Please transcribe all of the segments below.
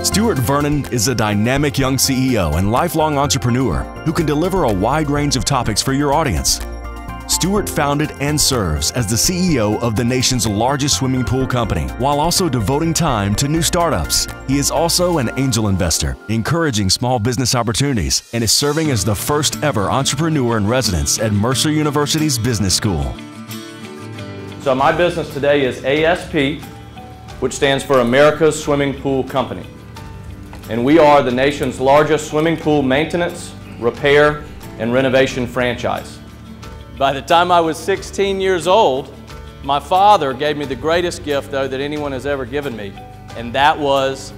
Stewart Vernon is a dynamic young CEO and lifelong entrepreneur who can deliver a wide range of topics for your audience. Stewart founded and serves as the CEO of the nation's largest swimming pool company, while also devoting time to new startups. He is also an angel investor, encouraging small business opportunities, and is serving as the first ever entrepreneur in residence at Mercer University's Business School. So my business today is ASP, which stands for America's Swimming Pool Company. And we are the nation's largest swimming pool maintenance, repair, and renovation franchise. By the time I was 16 years old, my father gave me the greatest gift, though, that anyone has ever given me, and that was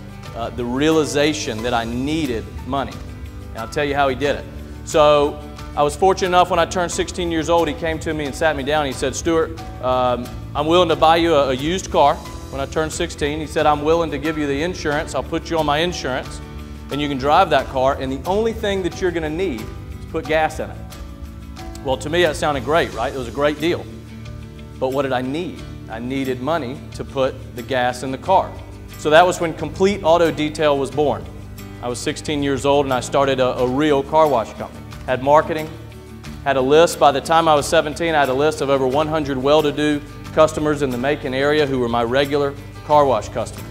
the realization that I needed money. And I'll tell you how he did it. So I was fortunate enough when I turned 16 years old, he came to me and sat me down. He said, "Stewart, I'm willing to buy you a used car." When I turned 16, he said, "I'm willing to give you the insurance. I'll put you on my insurance, and you can drive that car, and the only thing that you're going to need is put gas in it." Well, to me that sounded great, right? It was a great deal. But what did I need? I needed money to put the gas in the car. So that was when Complete Auto Detail was born. I was 16 years old and I started a real car wash company. Had marketing, had a list. By the time I was 17, I had a list of over 100 well-to-do customers in the Macon area who were my regular car wash customers.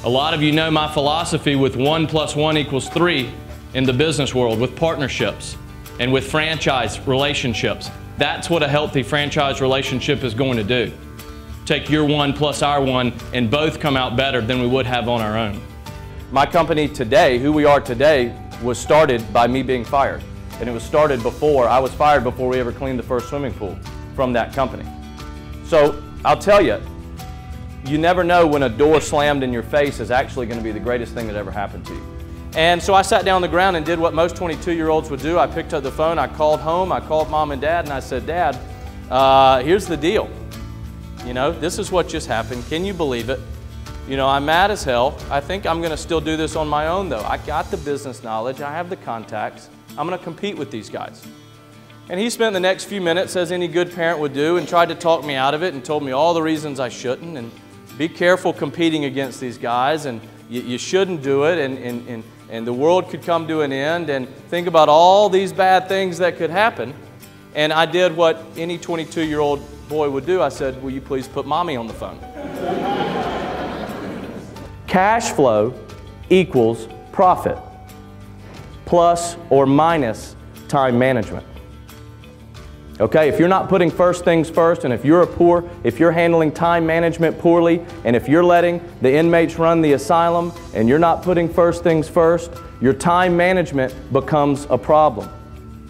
A lot of you know my philosophy with 1 + 1 = 3 in the business world, with partnerships and with franchise relationships. That's what a healthy franchise relationship is going to do. Take your one plus our one and both come out better than we would have on our own. My company today, who we are today, was started by me being fired. And it was started before, I was fired before we ever cleaned the first swimming pool from that company. So I'll tell you, you never know when a door slammed in your face is actually going to be the greatest thing that ever happened to you. And so I sat down on the ground and did what most 22-year-olds would do. I picked up the phone, I called home, I called Mom and Dad, and I said, "Dad, here's the deal. You know, this is what just happened. Can you believe it? You know, I'm mad as hell. I think I'm going to still do this on my own, though. I got the business knowledge, I have the contacts. I'm going to compete with these guys." And he spent the next few minutes, as any good parent would do, and tried to talk me out of it and told me all the reasons I shouldn't, and be careful competing against these guys, and you shouldn't do it, and the world could come to an end, and think about all these bad things that could happen. And I did what any 22-year-old boy would do. I said, "Will you please put Mommy on the phone?" Cash flow equals profit, plus or minus time management. Okay, if you're not putting first things first, and if you're handling time management poorly, and if you're letting the inmates run the asylum, and you're not putting first things first, your time management becomes a problem,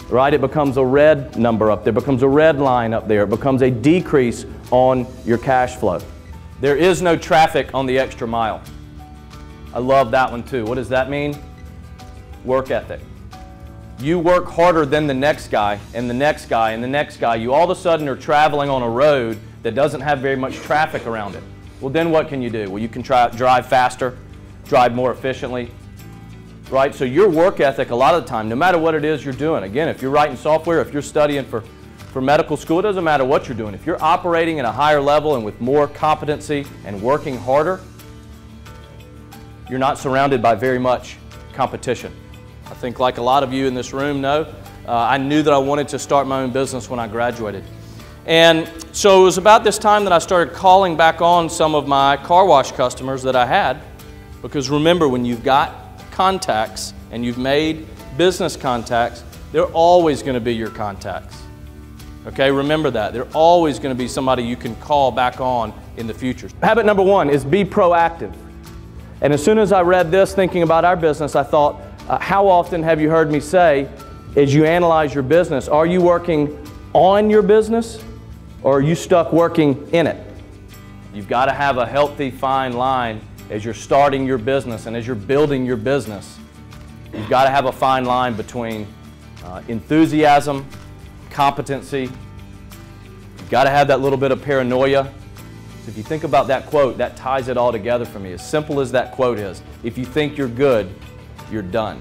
right? It becomes a red number up there, becomes a red line up there, it becomes a decrease on your cash flow. There is no traffic on the extra mile. I love that one too. What does that mean? Work ethic. You work harder than the next guy, and the next guy, and the next guy. You all of a sudden are traveling on a road that doesn't have very much traffic around it. Well, then what can you do? Well, you can drive faster, drive more efficiently, right? So your work ethic, a lot of the time, no matter what it is you're doing, again, if you're writing software, if you're studying for medical school, it doesn't matter what you're doing. If you're operating at a higher level and with more competency and working harder, you're not surrounded by very much competition. I think, like a lot of you in this room know, I knew that I wanted to start my own business when I graduated. And so it was about this time that I started calling back on some of my car wash customers that I had, because remember, when you've got contacts and you've made business contacts, they're always going to be your contacts. Okay, remember that. They're always going to be somebody you can call back on in the future. Habit number 1 is be proactive. And as soon as I read this, thinking about our business, I thought, how often have you heard me say, as you analyze your business, are you working on your business, or are you stuck working in it? You've got to have a healthy, fine line as you're starting your business and as you're building your business. You've got to have a fine line between enthusiasm, competency. You've got to have that little bit of paranoia. So if you think about that quote, that ties it all together for me. As simple as that quote is, if you think you're good, you're done.